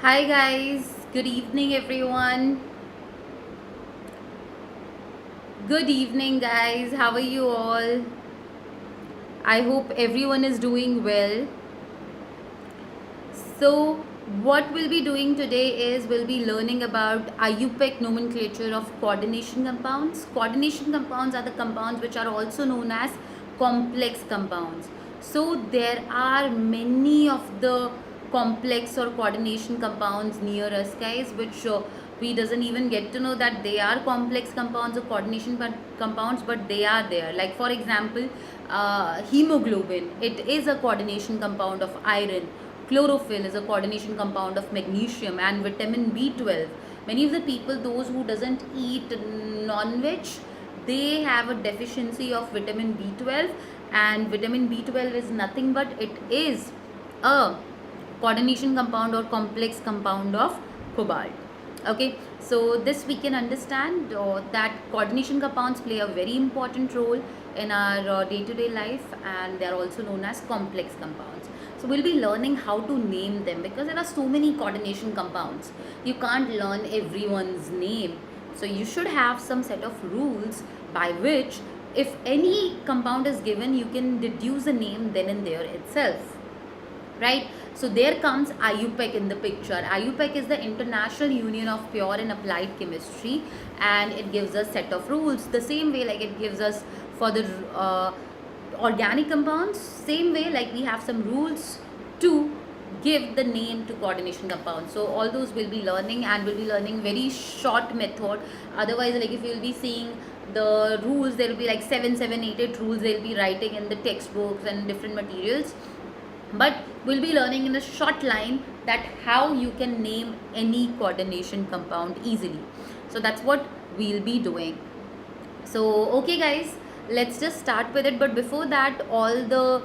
Hi guys, good evening everyone. Good evening guys, how are you all? I hope everyone is doing well. So, what we'll be doing today is we'll be learning about IUPAC nomenclature of coordination compounds. Coordination compounds are the compounds which are also known as complex compounds. So, there are many of the complex or coordination compounds near us, guys, which we doesn't even get to know that they are complex compounds or coordination compounds, but they are there. Like for example, hemoglobin, it is a coordination compound of iron. Chlorophyll is a coordination compound of magnesium and vitamin B12. Many of the people, those who doesn't eat non-veg, they have a deficiency of vitamin B12, and vitamin B12 is nothing but it is a coordination compound or complex compound of cobalt. Okay, so this we can understand that coordination compounds play a very important role in our day-to-day life, and they are also known as complex compounds. So we'll be learning how to name them because there are so many coordination compounds. You can't learn everyone's name. So you should have some set of rules by which if any compound is given, you can deduce a name then and there itself. Right? So there comes IUPAC in the picture. IUPAC is the International Union of Pure and Applied Chemistry, and it gives us set of rules the same way like it gives us for the organic compounds. Same way like we have some rules to give the name to coordination compounds. So all those we'll be learning, and we'll be learning very short method. Otherwise, like if you'll be seeing the rules, there will be like 7, 7, 8 rules they'll be writing in the textbooks and different materials, but we'll be learning in a short line that how you can name any coordination compound easily. So that's what we'll be doing. So okay guys, let's just start with it. But before that, all the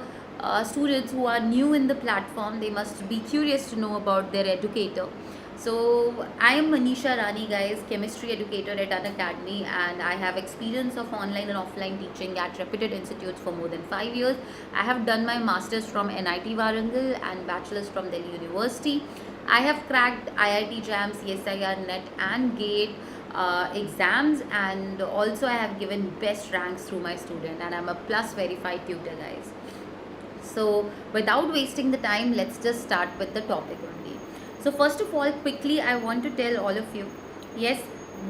students who are new in the platform, they must be curious to know about their educator. So I am Manisha Rani, guys, chemistry educator at Unacademy, and I have experience of online and offline teaching at reputed institutes for more than 5 years. I have done my masters from NIT Warangal and bachelor's from Delhi University. I have cracked IIT JAM, CSIR, NET and GATE exams, and also I have given best ranks through my student, and I'm a plus verified tutor, guys. So without wasting the time, let's just start with the topic only. So first of all, quickly I want to tell all of you, yes,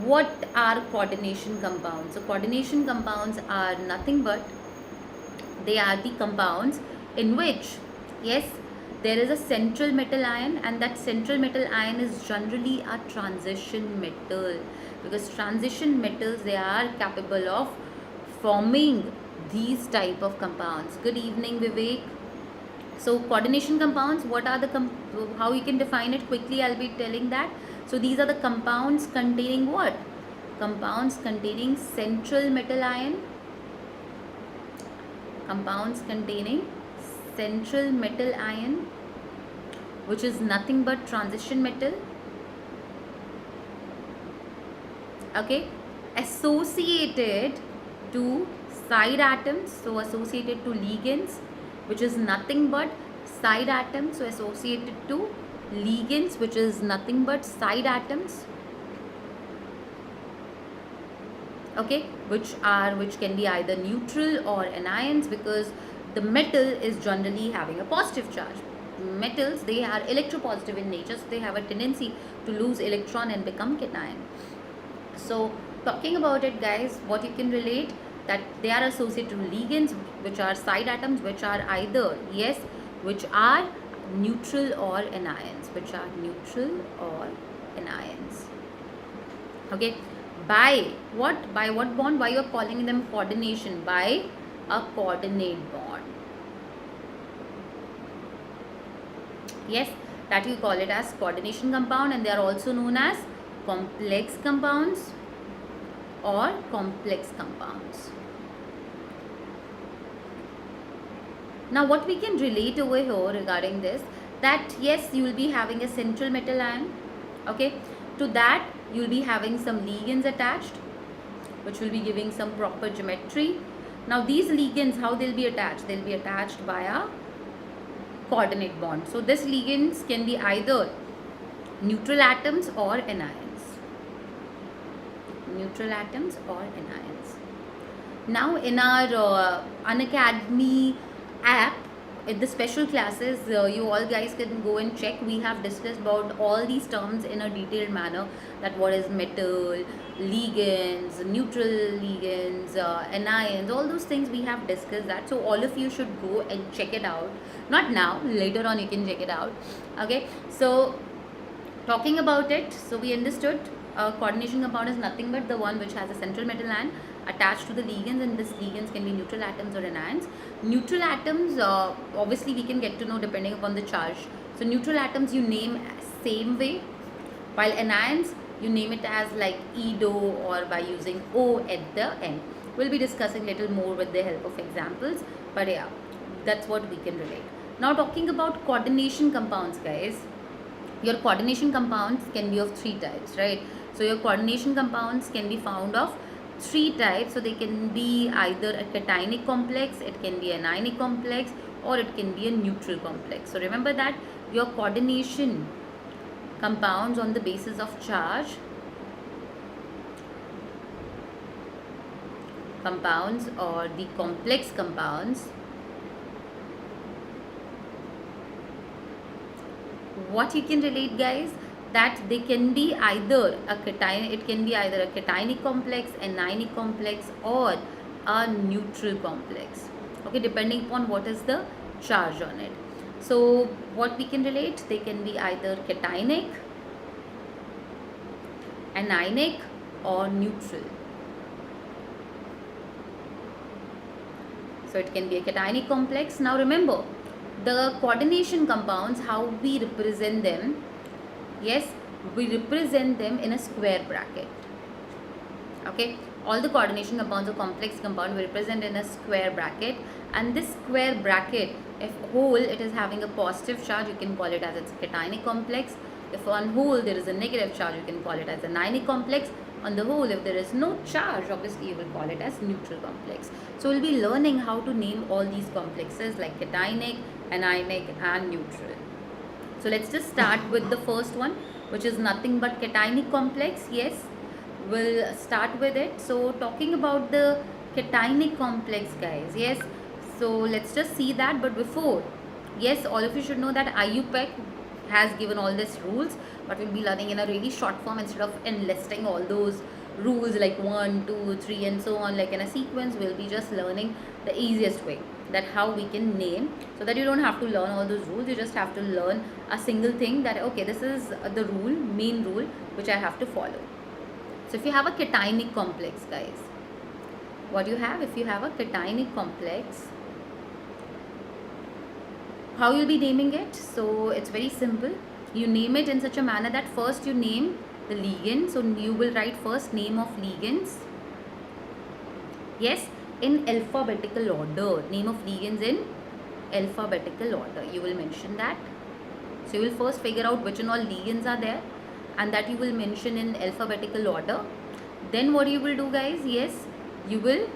what are coordination compounds? So coordination compounds are nothing but they are the compounds in which, yes, there is a central metal ion, and that central metal ion is generally a transition metal, because transition metals, they are capable of forming these type of compounds. Good evening, Vivek. So coordination compounds, what are the how you can define it quickly, I'll be telling that. So these are the compounds containing what? Compounds containing central metal ion. Compounds containing central metal ion, which is nothing but transition metal. Okay, associated to side atoms, so associated to ligands, which is nothing but side atoms. So associated to ligands, which is nothing but side atoms. Okay, which can be either neutral or anions, because the metal is generally having a positive charge. Metals, they are electropositive in nature, so they have a tendency to lose electron and become cation. So talking about it, guys, what you can relate, that they are associated to ligands, which are side atoms, which are either, yes, which are neutral or anions, which are neutral or anions. Okay, by what bond? Why you are calling them coordination? By a coordinate bond. Yes, that you call it as coordination compound, and they are also known as complex compounds or complex compounds. Now what we can relate over here regarding this, that yes, you will be having a central metal ion. Okay, to that you will be having some ligands attached, which will be giving some proper geometry. Now these ligands, how they'll be attached? They'll be attached via coordinate bond. So this ligands can be either neutral atoms or anions. Neutral atoms or anions. Now in our Unacademy app, in the special classes, you all guys can go and check. We have discussed about all these terms in a detailed manner, that what is metal, ligands, neutral ligands, anions, all those things we have discussed that. So all of you should go and check it out. Not now, later on you can check it out. Okay, so talking about it, so we understood coordination compound is nothing but the one which has a central metal ion attached to the ligands, and this ligands can be neutral atoms or anions. Neutral atoms, obviously we can get to know depending upon the charge. So neutral atoms you name same way, while anions you name it as like EDO or by using O at the end. We'll be discussing little more with the help of examples, but yeah, that's what we can relate. Now talking about coordination compounds, guys. Your coordination compounds can be of three types, right? So your coordination compounds can be found of three types. So they can be either a cationic complex, it can be an ionic complex, or it can be a neutral complex. So remember that your coordination compounds on the basis of charge, compounds or the complex compounds, what you can relate, guys, that they can be either a cation, it can be either a cationic complex, an ionic complex, or a neutral complex. Okay, depending upon what is the charge on it. So what we can relate, they can be either cationic, anionic, or neutral. So it can be a cationic complex. Now remember, the coordination compounds, how we represent them, yes, we represent them in a square bracket. Okay, all the coordination compounds or complex compound we represent in a square bracket, and this square bracket, if whole it is having a positive charge, you can call it as its cationic complex. If on whole there is a negative charge, you can call it as an ionic complex. On the whole, if there is no charge, obviously you will call it as neutral complex. So we'll be learning how to name all these complexes like cationic, anionic, and neutral. So let's just start with the first one, which is nothing but cationic complex. Yes, we'll start with it. So talking about the cationic complex, guys, yes, so let's just see that. But before, yes, all of you should know that IUPAC has given all these rules, but we'll be learning in a really short form instead of enlisting all those rules like 1, 2, 3 and so on, like in a sequence. We'll be just learning the easiest way, that how we can name, so that you don't have to learn all those rules. You just have to learn a single thing, that okay, this is the rule, main rule, which I have to follow. So if you have a cationic complex, guys, what you have, if you have a cationic complex, how you'll be naming it? So it's very simple. You name it in such a manner that first you name the ligand. So you will write first name of ligands, yes, in alphabetical order. Name of ligands in alphabetical order, you will mention that. So you will first figure out which and all ligands are there, and that you will mention in alphabetical order. Then what you will do, guys, yes, you will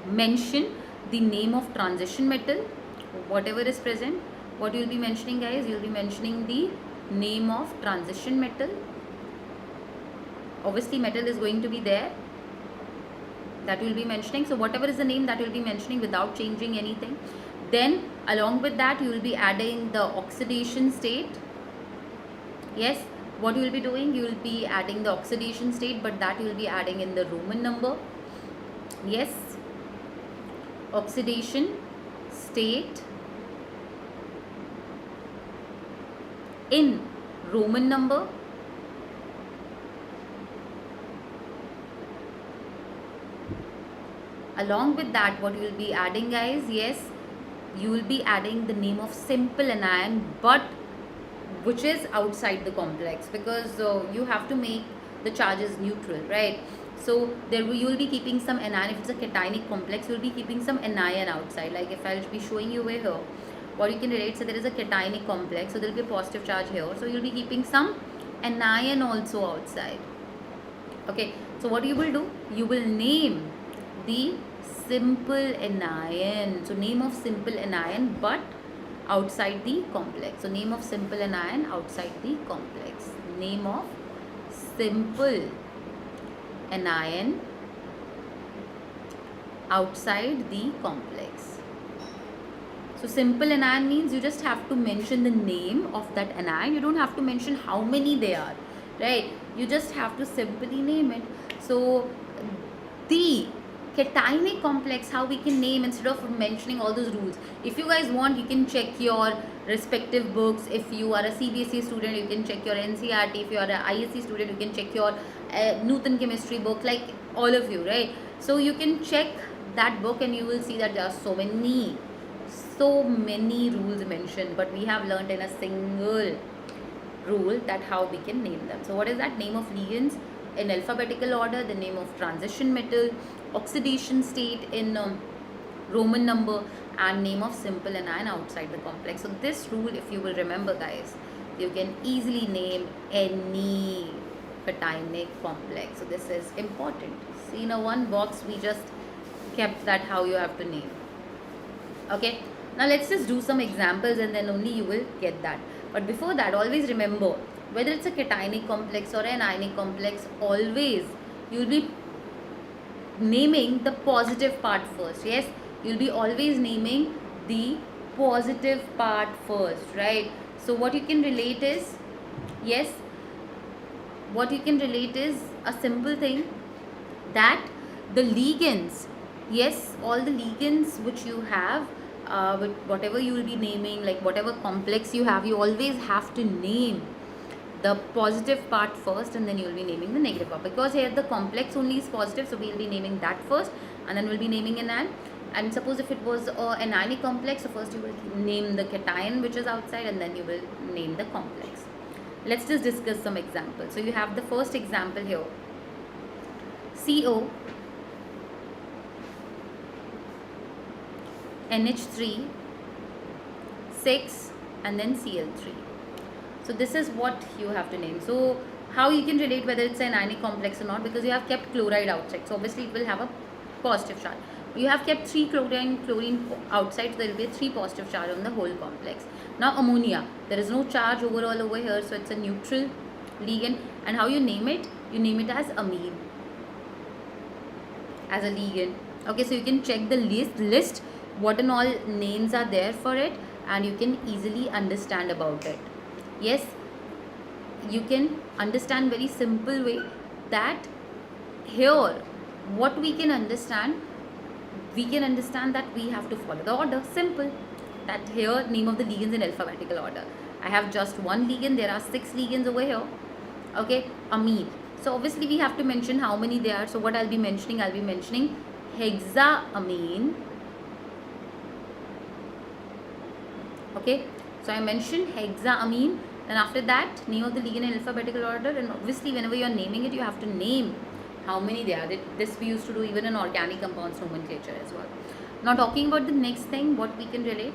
mention the name of transition metal, whatever is present. What you will be mentioning, guys, you will be mentioning the name of transition metal. Obviously metal is going to be there, that you will be mentioning. So whatever is the name, that you will be mentioning without changing anything. Then along with that, you will be adding the oxidation state. Yes, what you will be doing, you will be adding the oxidation state, but that you will be adding in the Roman number. Yes, oxidation state in Roman number. Along with that, what you will be adding, guys, yes, you will be adding the name of simple anion, but which is outside the complex, because you have to make the charges neutral, right? So there you will be keeping some anion. If it's a cationic complex, you will be keeping some anion outside. Like if I'll be showing you over here, what you can relate, so there is a cationic complex, so there will be a positive charge here, so you'll be keeping some anion also outside. Okay, so what you will do, you will name the simple anion. So name of simple anion, but outside the complex. So name of simple anion outside the complex. Name of simple anion outside the complex. So simple anion means you just have to mention the name of that anion. You don't have to mention how many they are, right? You just have to simply name it. So the cationic complex, how we can name instead of mentioning all those rules. If you guys want, you can check your respective books. If you are a CBSE student, you can check your NCERT. If you are an ISC student, you can check your Newton chemistry book, like all of you, right? So you can check that book and you will see that there are so many rules mentioned, but we have learned in a single rule that how we can name them. So what is that? Name of ligands in alphabetical order, the name of transition metal, oxidation state in Roman number, and name of simple anion outside the complex. So this rule, if you will remember, guys, you can easily name any cationic complex. So this is important. See, in a one box we just kept that how you have to name. Okay, now let's just do some examples and then only you will get that. But before that, always remember, whether it's a cationic complex or an ionic complex, always you will be naming the positive part first. Yes, you'll be always naming the positive part first, right? So what you can relate is, yes, what you can relate is a simple thing, that the ligands, yes, all the ligands which you have, with whatever you will be naming, like whatever complex you have, you always have to name the positive part first and then you will be naming the negative part, because here the complex only is positive, so we will be naming that first and then we'll be naming an anion. And suppose if it was an ionic complex, so first you will name the cation which is outside and then you will name the complex. Let's just discuss some examples. So you have the first example here, CO, NH3, 6 and then Cl3. So this is what you have to name. So how you can relate whether it's an ionic complex or not, because you have kept chloride outside, so obviously it will have a positive charge. You have kept 3 chlorine outside, so there will be a 3 positive charge on the whole complex. Now ammonia, there is no charge overall over here, so it's a neutral ligand. And how you name it? You name it as amine, as a ligand. Okay, so you can check the list what and all names are there for it, and you can easily understand about it. Yes, you can understand very simple way that here what we can understand that we have to follow the order. Simple, that here name of the ligands in alphabetical order. I have just one ligand, there are 6 ligands over here. Okay, amine. So obviously we have to mention how many there are. So what I'll be mentioning hexaamine. Okay, so I mentioned hexaamine, and after that name of the ligand in alphabetical order, and obviously whenever you are naming it, you have to name how many there are. This we used to do even in organic compounds nomenclature as well. Now talking about the next thing, what we can relate,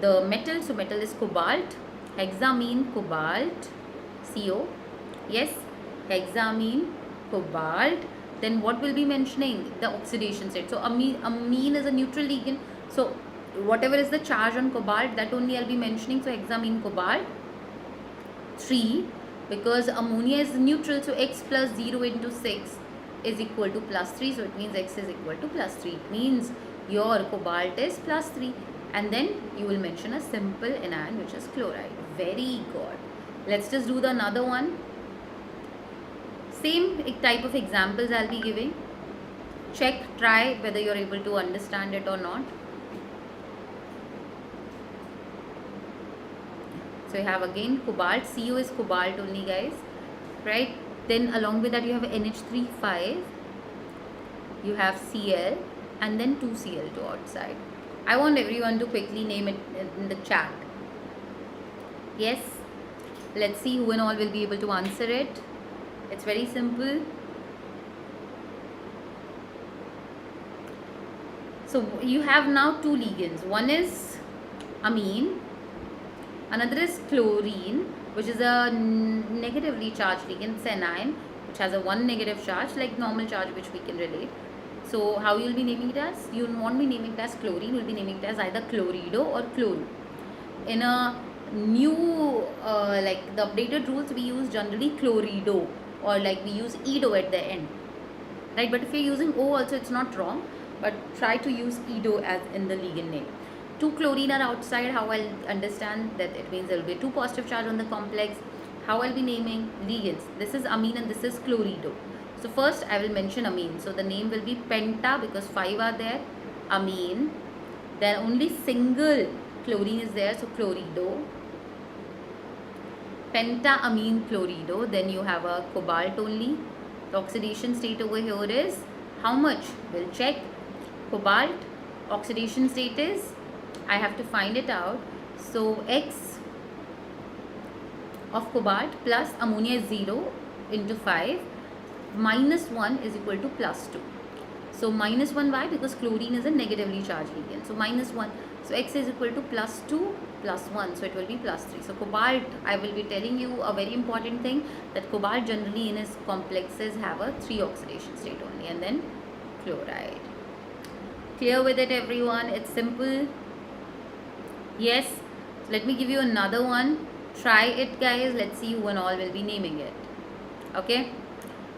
the metal. So metal is cobalt, hexamine, cobalt, CO. Yes, hexamine, cobalt. Then what will be mentioning? The oxidation state. So amine is a neutral ligand, so whatever is the charge on cobalt, that only I'll be mentioning. So hexamine, cobalt 3, because ammonia is neutral, so x plus 0 into 6 is equal to plus 3, so it means x is equal to plus 3. It means your cobalt is plus 3, and then you will mention a simple anion which is chloride. Very good. Let's just do the another one. Same type of examples I'll be giving. Check, try whether you're able to understand it or not. So you have again cobalt, CO is cobalt only, guys, right? Then along with that you have NH3 5, you have Cl, and then 2 Cl2 outside. I want everyone to quickly name it in the chat. Yes, let's see who and all will be able to answer it. It's very simple. So you have now 2 ligands. One is amine, another is chlorine, which is a negatively charged ligand. It's an anion which has a 1 negative charge, like normal charge which we can relate. So how you will be naming it as? You won't be naming it as chlorine, you will be naming it as either chlorido or chloro. in a new like the updated rules, we use generally chlorido, or like we use edo at the end, right? But if you're using O also, it's not wrong, but try to use edo as in the legal name. Two chlorine are outside. How I'll understand that? It means there will be two positive charge on the complex. How I'll be naming ligands? This is amine and this is chlorido. So first I will mention amine. So the name will be penta because 5 are there. Amine. Then only single chlorine is there, so chlorido. Pentaamine chlorido. Then you have a cobalt only. The oxidation state over here is how much? We'll check. Cobalt oxidation state is, I have to find it out. So X of cobalt plus ammonia is 0 into 5 minus 1 is equal to plus 2. So minus 1, why? Because chlorine is a negatively charged ligand. So minus 1. So X is equal to plus 2 plus 1. So it will be plus 3. So cobalt, I will be telling you a very important thing, that cobalt generally in its complexes have a 3 oxidation state only, and then chloride. Clear with it, everyone? It's simple. Yes. So let me give you another one. Try it, guys. Let's see who and all will be naming it. Okay.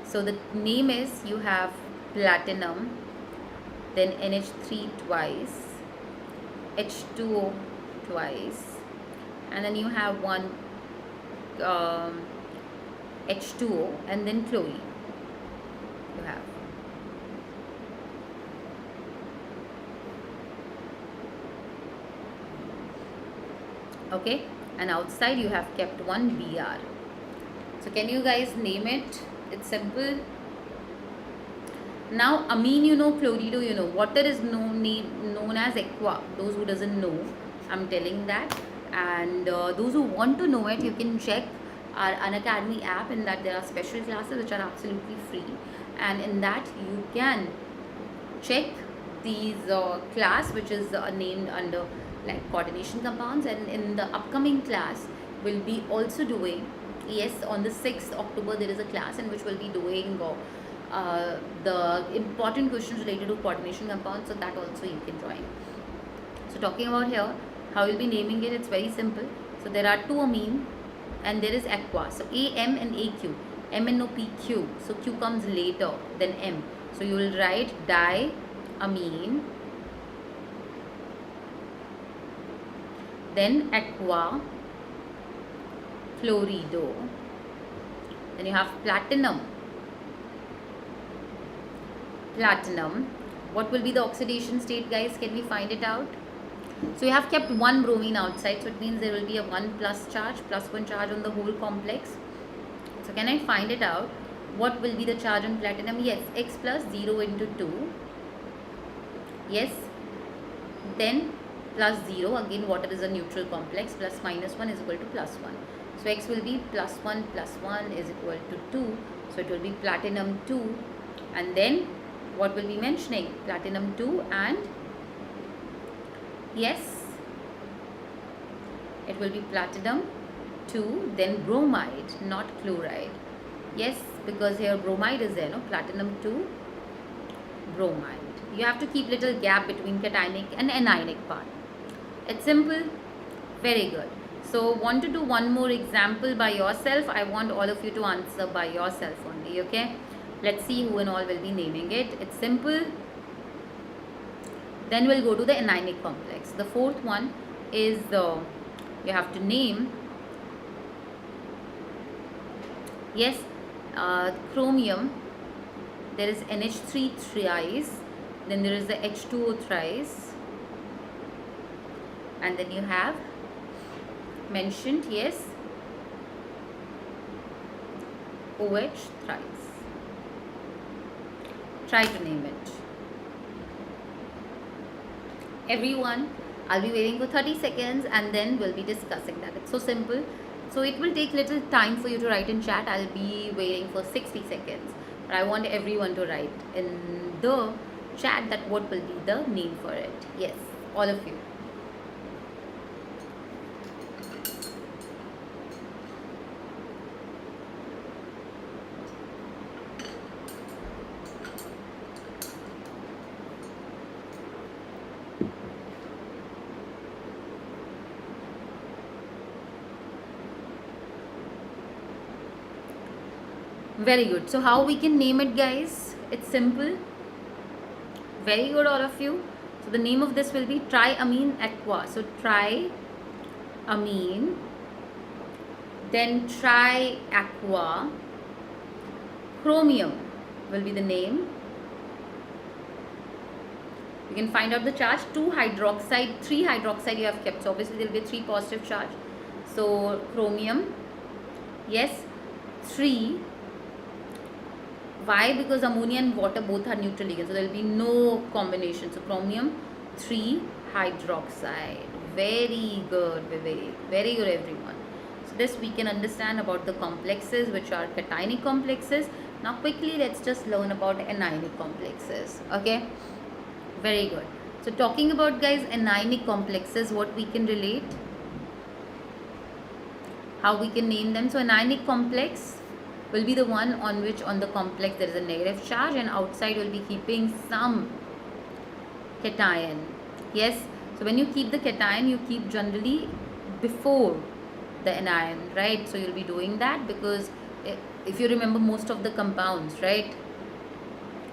So the name is, you have platinum, then NH3 twice, H2O twice, and then you have one H2O, and then chlorine you have. Okay, and outside you have kept one Br. So can you guys name it? It's simple. Now amine you know, chlorido you know. Water is known as aqua. Those who doesn't know, I'm telling that. And those who want to know it, you can check our Unacademy app. In that there are special classes which are absolutely free, and in that you can check these class which is named under like coordination compounds. And in the upcoming class we'll be also doing, yes, on the 6th October there is a class in which we'll be doing the important questions related to coordination compounds, so that also you can join. So talking about here, how you'll be naming it, it's very simple. So there are two amine and there is aqua. So AM and AQ, MNOPQ. So Q comes later than M. So you will write diamine, then aqua, chlorido, then you have platinum. What will be the oxidation state, guys? Can we find it out? So you have kept one bromine outside, so it means there will be a 1 plus charge, plus 1 charge on the whole complex. So can I find it out? What will be the charge on platinum? Yes, X plus 0 into 2. Yes. Then plus 0, again water is a neutral complex, plus minus 1 is equal to plus 1. So X will be plus 1 is equal to 2. So it will be platinum 2. And then what will be mentioning? Platinum 2 and yes, it will be platinum 2, then bromide, not chloride. Yes, because here bromide is there, no? Platinum 2, bromide. You have to keep little gap between cationic and anionic part. It's simple, very good. So want to do one more example by yourself. I want all of you to answer by yourself only, okay? Let's see who and all will be naming it. It's simple. Then we'll go to the anionic complex. The fourth one is you have to name, yes, chromium. There is NH3 thrice, then there is the H2O thrice, and then you have mentioned, yes, OH thrice. Try to name it. Everyone, I'll be waiting for 30 seconds and then we'll be discussing that. It's so simple. So it will take little time for you to write in chat. I'll be waiting for 60 seconds. But I want everyone to write in the chat that what will be the name for it. Yes, all of you. Very good. So how we can name it, guys? It's simple. Very good, all of you. So the name of this will be triamine aqua. So triamine, then triaqua, chromium will be the name. You can find out the charge. 2 hydroxide, 3 hydroxide you have kept. So obviously there will be 3 positive charge. So chromium, yes, 3. Why? Because ammonia and water both are neutral ligands, so there will be no combination. So chromium 3 hydroxide. Very good, Vivek. Very good, everyone. So this we can understand about the complexes, which are cationic complexes. Now quickly let's just learn about anionic complexes. Okay, very good. So talking about, guys, anionic complexes, what we can relate, how we can name them. So anionic complex will be the one on which on the complex there is a negative charge, and outside will be keeping some cation. Yes, so when you keep the cation, you keep generally before the anion, right? So you'll be doing that because if you remember most of the compounds, right,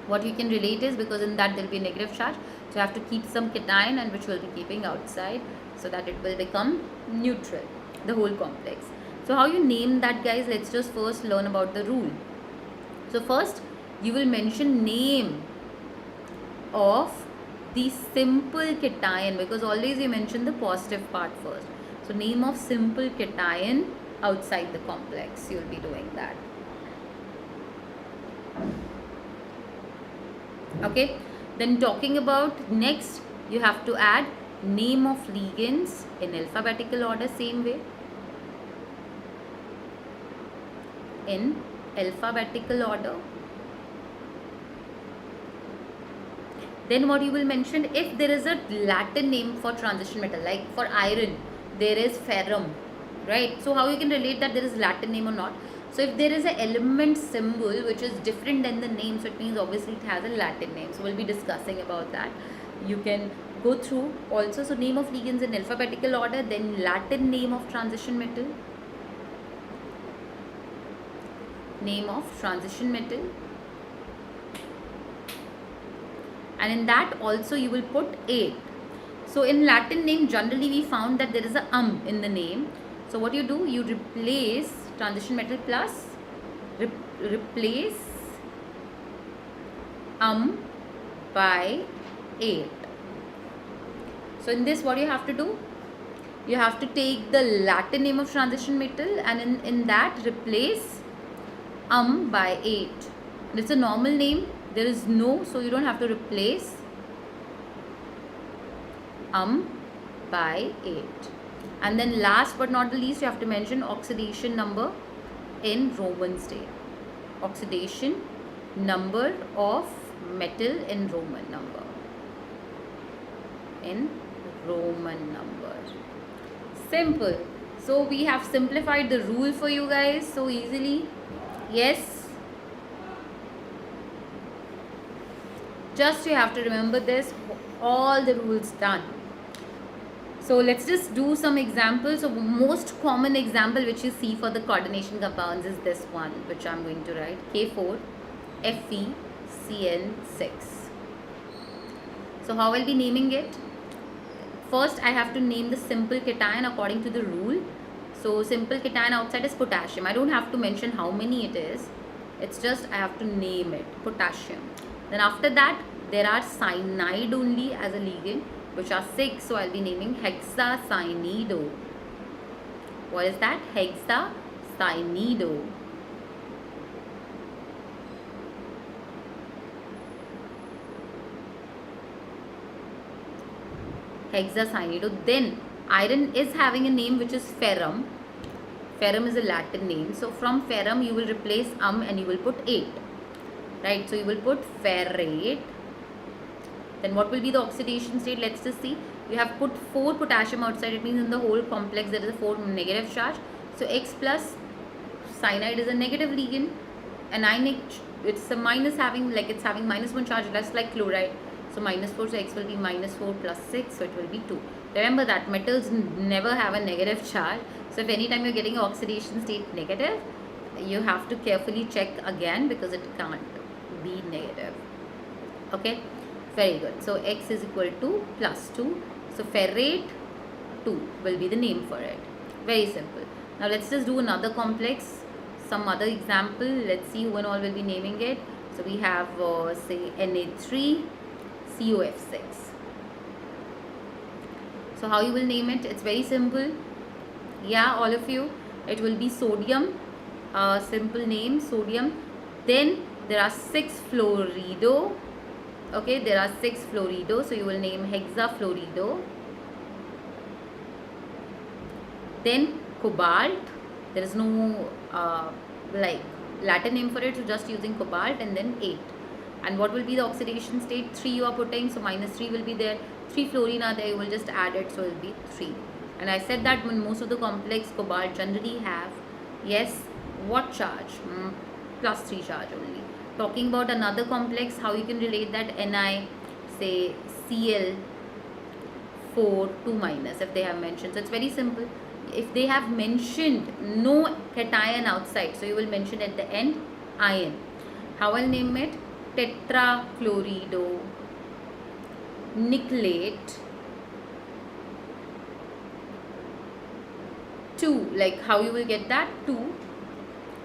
what you can relate is because in that there will be a negative charge, so you have to keep some cation and which will be keeping outside so that it will become neutral, the whole complex. So how you name that, guys? Let's just first learn about the rule. So first you will mention name of the simple cation, because always you mention the positive part first. So name of simple cation outside the complex, you will be doing that. Okay, then talking about next, you have to add name of ligands in alphabetical order, same way. In alphabetical order. Then what you will mention, if there is a Latin name for transition metal, like for iron there is ferrum, right? So how you can relate that there is Latin name or not? So if there is an element symbol which is different than the name, so it means obviously it has a Latin name. So we'll be discussing about that. You can go through also. So name of ligands in alphabetical order, then Latin name of transition metal, name of transition metal, and in that also you will put 8. So in Latin name generally we found that there is a in the name. So what you do, you replace transition metal plus replace by 8. So in this what you have to do, you have to take the Latin name of transition metal and in that replace by 8. And it's a normal name, there is no, so you don't have to replace by 8. And then last but not the least, you have to mention oxidation number in Roman state. Oxidation number of metal in Roman number. In Roman number. Simple. So we have simplified the rule for you guys so easily. Yes. Just you have to remember this. All the rules done. So let's just do some examples. So most common example which you see for the coordination compounds is this one, which I'm going to write. K4 FeCN6. So how I'll be naming it? First I have to name the simple cation according to the rule. So simple cation outside is potassium. I don't have to mention how many it is. It's just I have to name it, potassium. Then after that there are cyanide only as a ligand, which are 6. So I'll be naming hexacyanido. What is that? Hexacyanido. Hexacyanido. Then iron is having a name which is ferrum. Ferrum is a Latin name. So from ferrum you will replace and you will put 8. Right? So you will put ferrate. Then what will be the oxidation state? Let's just see. You have put 4 potassium outside. It means in the whole complex there is a 4 negative charge. So X plus cyanide is a negative ligand. Anionic, it's a minus, having like it's having -1 charge, just like chloride. So -4, so X will be -4 plus 6, so it will be 2. Remember that metals never have a negative charge. So if anytime you're getting an oxidation state negative, you have to carefully check again because it can't be negative. Okay, very good. So x is equal to plus 2. So ferrate 2 will be the name for it. Very simple. Now let's just do another complex, some other example. Let's see who and all will be naming it. So we have say Na3COF6. So how you will name it? It's very simple. Yeah, all of you. It will be sodium. Simple name, sodium. Then there are 6 fluorido. Okay, there are 6 fluorido. So you will name hexafluorido. Then cobalt. There is no like Latin name for it, so just using cobalt, and then 8. And what will be the oxidation state? 3 you are putting, so minus 3 will be there. 3 fluorine are there, you will just add it, so it will be 3. And I said that when most of the complex cobalt generally have, yes, what charge? Plus 3 charge only. Talking about another complex, how you can relate that? Ni, say Cl4 2 minus, if they have mentioned. So it's very simple. If they have mentioned no cation outside, so you will mention at the end ion. How I'll name it? Tetrachlorido nickelate 2. Like how you will get that? 2.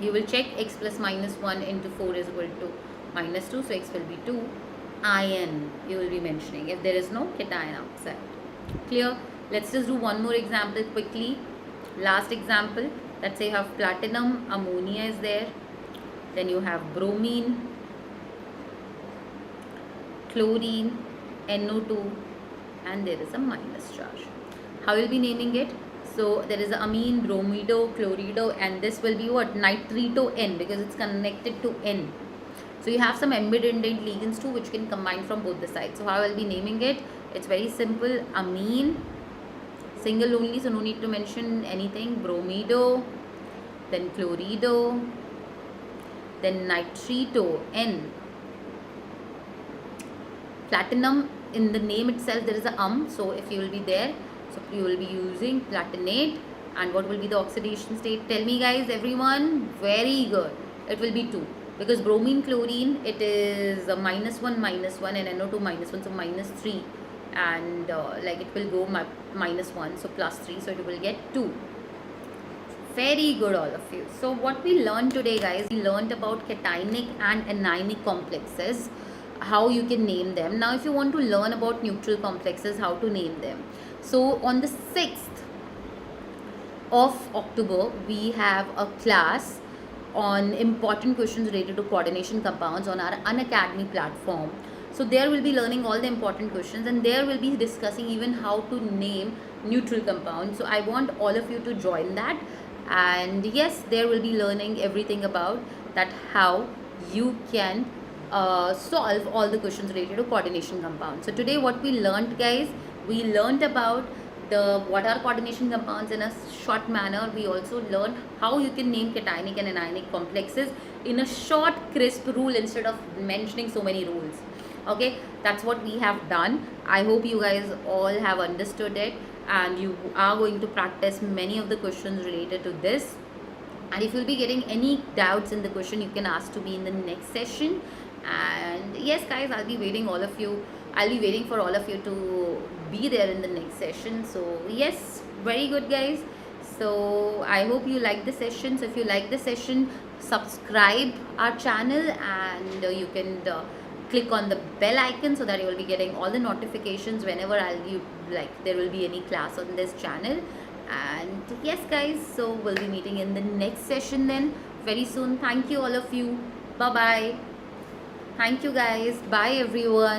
You will check x plus minus 1 into 4 is equal to minus 2. So x will be 2. Ion you will be mentioning if there is no cation outside. Clear? Let's just do one more example quickly. Last example. Let's say you have platinum, ammonia is there. Then you have bromine, chlorine, NO2, and there is a minus charge. How will be naming it? So there is a amine, bromido, chlorido, and this will be what? Nitrito N, because it's connected to N. So you have some embedded ligands too, which can combine from both the sides. So how I will be naming it? It's very simple. Amine, single only, so no need to mention anything. Bromido, then chlorido, then nitrito N. Platinum, in the name itself there is a so if you will be there, so you will be using platinate. And what will be the oxidation state? Tell me guys, everyone. Very good. It will be 2, because bromine, chlorine, it is a -1 -1 and NO2 -1, so -3, and like it will go -1, so +3, so it will get 2. Very good, all of you. So what we learned today, guys, we learned about cationic and anionic complexes, how you can name them. Now if you want to learn about neutral complexes, how to name them. So on the 6th of October, we have a class on important questions related to coordination compounds on our Unacademy platform. So there we'll be learning all the important questions, and there we'll be discussing even how to name neutral compounds. So I want all of you to join that. And yes, there will be learning everything about that, how you can solve all the questions related to coordination compounds. So today what we learned, guys, we learned about what are coordination compounds in a short manner. We also learned how you can name cationic and anionic complexes in a short, crisp rule instead of mentioning so many rules. Okay, that's what we have done. I hope you guys all have understood it, and you are going to practice many of the questions related to this. And if you'll be getting any doubts in the question, you can ask to me in the next session. And yes guys, I'll be waiting for all of you to be there in the next session. So yes, very good guys. So I hope you like the session. So if you like the session, subscribe our channel, and you can click on the bell icon so that you will be getting all the notifications whenever there will be any class on this channel. And yes guys, so we'll be meeting in the next session then very soon. Thank you all of you. Bye bye. Thank you guys. Bye everyone.